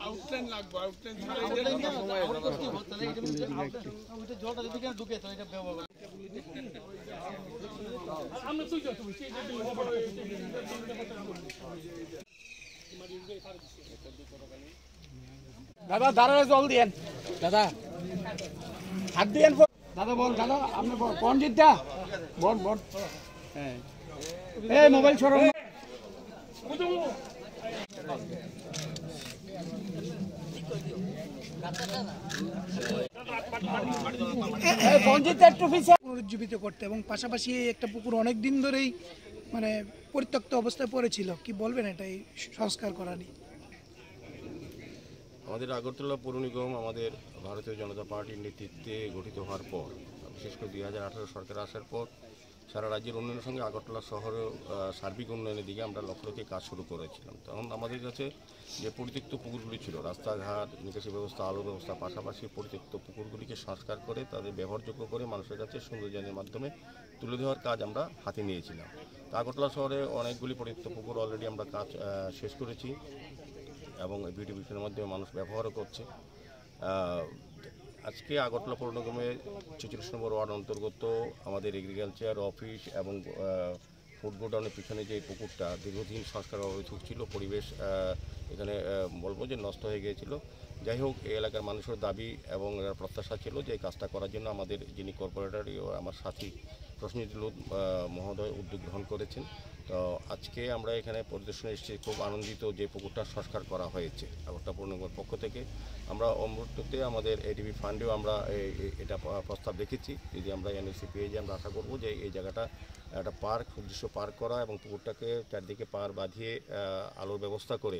Outline লাগবে, outline ছাড়া জলটা যদি কেন ঢুকে তো এটা ব্যবহার আমরা তুই যা তুমি দাদা দাঁড়ালে জল দিয়েন দাদা হাত দিয়েন দাদা বল দাদা আপনি কোন জিতটা বল বল হ্যাঁ এই মোবাইল সরান পুনরুজ্জীবিত করতে এবং পাশাপাশি একটা পুকুর অনেক দিন ধরেই মানে পরিত্যক্ত অবস্থায় পড়েছিল, কি বলবেন এটাই সংস্কার করা নিয়ে? আমাদের আগরতলা পৌর নিগম আমাদের ভারতীয় জনতা পার্টির নেতৃত্বে গঠিত হওয়ার পর, বিশেষ করে 2018 সরকার আসার পর সারা রাজ্যের উন্নয়নের সঙ্গে আগরতলা শহরেও সার্বিক উন্নয়নের দিকে আমরা লক্ষ্য রেখে কাজ শুরু করেছিলাম। তখন আমাদের কাছে যে পরিত্যক্ত পুকুরগুলি ছিল, রাস্তাঘাট, নিকাশি ব্যবস্থা, আলো ব্যবস্থা, পাশাপাশি পরিত্যক্ত পুকুরগুলিকে সংস্কার করে তাদের ব্যবহারযোগ্য করে মানুষের কাছে সৌন্দর্যের মাধ্যমে তুলে দেওয়ার কাজ আমরা হাতে নিয়েছিলাম। তো আগরতলা শহরে অনেকগুলি পরিত্যক্ত পুকুর অলরেডি আমরা কাজ শেষ করেছি এবং বিউটিফিকেশনের মাধ্যমে মানুষ ব্যবহারও করছে। আজকে আগরতলা পৌর নিগমের 46 নম্বর ওয়ার্ড অন্তর্গত আমাদের এগ্রিকালচার অফিস এবং ফুড গোডাউনের পিছনে যে পুকুরটা দীর্ঘদিন সংস্কার অভাবে ছিল, পরিবেশ এখানে বলবো যে নষ্ট হয়ে গিয়েছিল। যাই হোক, এই এলাকার মানুষের দাবি এবং প্রত্যাশা ছিল যে এই কাজটা করার জন্য আমাদের যিনি কর্পোরেটরই ও আমার সাথী প্রশ্নজিৎ মহোদয় উদ্যোগ গ্রহণ করেছেন। তো আজকে আমরা এখানে পরিদর্শনে এসেছি, খুব আনন্দিত যে পুকুরটা সংস্কার করা হয়েছে আগরতলা পৌর নিগমের পক্ষ থেকে। আমরা অমৃততে আমাদের এডিবি ফান্ডেও আমরা এটা প্রস্তাব রেখেছি, যদি আমরা এনওসি পেয়ে যাই আমরা আশা করব যে এই জায়গাটা একটা পার্ক, উদ্দেশ্য পার্ক করা এবং পুকুরটাকে চারদিকে পাড় বাঁধিয়ে আলোর ব্যবস্থা করে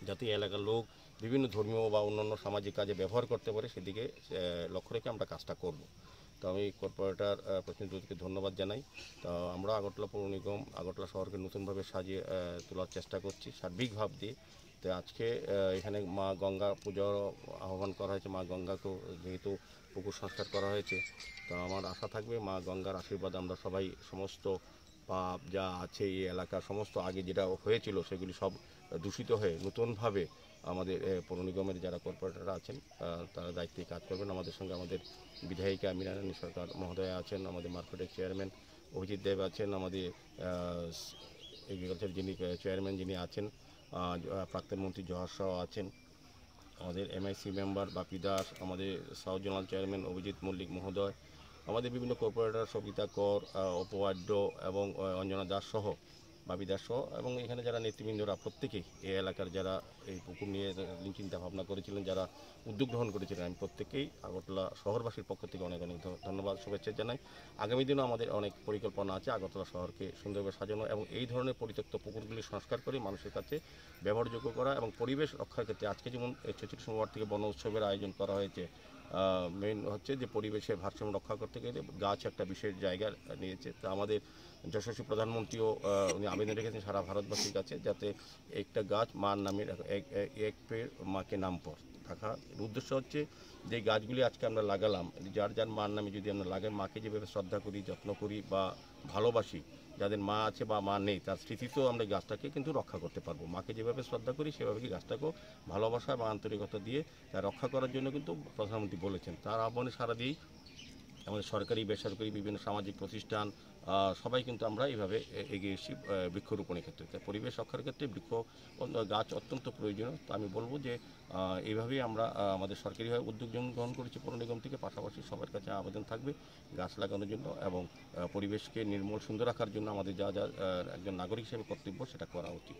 যাতে এলাকার লোক বিভিন্ন ধর্মীয় বা অন্যান্য সামাজিক কাজে ব্যবহার করতে পারে, সেদিকে লক্ষ্য রেখে আমরা কাজটা করব। তো আমি কর্পোরেটর প্রতিনিধিকে ধন্যবাদ জানাই। তো আমরা আগরতলা পৌর নিগম আগরতলা শহরকে নতুনভাবে সাজিয়ে তোলার চেষ্টা করছি সার্বিক ভাব দিয়ে। তো আজকে এখানে মা গঙ্গা পুজোর আহ্বান করা হয়েছে, মা গঙ্গাকেও যেহেতু পুকুর সংস্কার করা হয়েছে, তো আমার আশা থাকবে মা গঙ্গার আশীর্বাদ আমরা সবাই সমস্ত পাপ যা আছে এই এলাকার সমস্ত আগে যেটা হয়েছিল সেগুলি সব দূষিত হয়ে নতুনভাবে আমাদের পৌর নিগমের যারা কর্পোরেটররা আছেন তারা দায়িত্বে কাজ করবেন। আমাদের সঙ্গে আমাদের বিধায়িকা মীনারানী সরকার মহোদয়া আছেন, আমাদের মার্কেটের চেয়ারম্যান অভিজিৎ দেব আছেন, আমাদের এগ্রিকালচার যিনি চেয়ারম্যান যিনি আছেন, প্রাক্তন মন্ত্রী জওহর শাহ আছেন, আমাদের এমআইসি মেম্বার বাপি দাস, আমাদের south zonal chairman Abhijit Mallick মহোদয়, আমাদের বিভিন্ন কর্পোরেটর সবিতা কর, উপবাদ্য এবং অঞ্জনা দাস সহ বাপি দাস সহ এবং এখানে যারা নেতৃবৃন্দরা প্রত্যেকেই এই এলাকার যারা এই পুকুর নিয়ে চিন্তা ভাবনা করেছিলেন, যারা উদ্যোগ গ্রহণ করেছিলেন, আমি প্রত্যেকেই আগরতলা শহরবাসীর পক্ষ থেকে অনেক অনেক ধন্যবাদ শুভেচ্ছা জানাই। আগামী দিনেও আমাদের অনেক পরিকল্পনা আছে আগরতলা শহরকে সুন্দরভাবে সাজানো এবং এই ধরনের পরিত্যক্ত পুকুরগুলি সংস্কার করে মানুষের কাছে ব্যবহারযোগ্য করা এবং পরিবেশ রক্ষার ক্ষেত্রে আজকে যেমন 46 নম্বর থেকে বন উৎসবের আয়োজন করা হয়েছে। মেইন হচ্ছে যে পরিবেশের ভারসাম্য রক্ষা করতে গেলে গাছ একটা বিশেষ জায়গা নিয়েছে। তা আমাদের যশস্বী প্রধানমন্ত্রীও উনি আবেদন রেখেছেন সারা ভারতবাসীর কাছে যাতে একটা গাছ মার নামের এক পেড় মাকে নাম পর থাকা। উদ্দেশ্য হচ্ছে যে গাছগুলি আজকে আমরা লাগালাম, যার যার মার নামে যদি আমরা লাগাই, মাকে যেভাবে শ্রদ্ধা করি, যত্ন করি বা ভালোবাসি, যাদের মা আছে বা মা নেই তার স্মৃতিতেও আমরা গাছটাকে কিন্তু রক্ষা করতে পারবো। মাকে যেভাবে শ্রদ্ধা করি সেভাবে কি গাছটাকেও ভালোবাসা বা আন্তরিকতা দিয়ে তা রক্ষা করার জন্য কিন্তু প্রধানমন্ত্রী বলেছেন। তার আহ্বানে সাড়া দিয়েই আমাদের সরকারি বেসরকারি বিভিন্ন সামাজিক প্রতিষ্ঠান, সবাই কিন্তু আমরা এইভাবে এগিয়ে এসেছি বৃক্ষরোপণের ক্ষেত্রে। তাই পরিবেশ রক্ষার ক্ষেত্রে গাছ অত্যন্ত প্রয়োজনীয়। তো আমি বলবো যে এইভাবেই আমরা আমাদের সরকারিভাবে উদ্যোগ গ্রহণ করেছি পৌর নিগম থেকে। পাশাপাশি সবার কাছে আবেদন থাকবে গাছ লাগানোর জন্য এবং পরিবেশকে নির্মল সুন্দর রাখার জন্য আমাদের যা যা একজন নাগরিক হিসেবে কর্তব্য সেটা করা উচিত।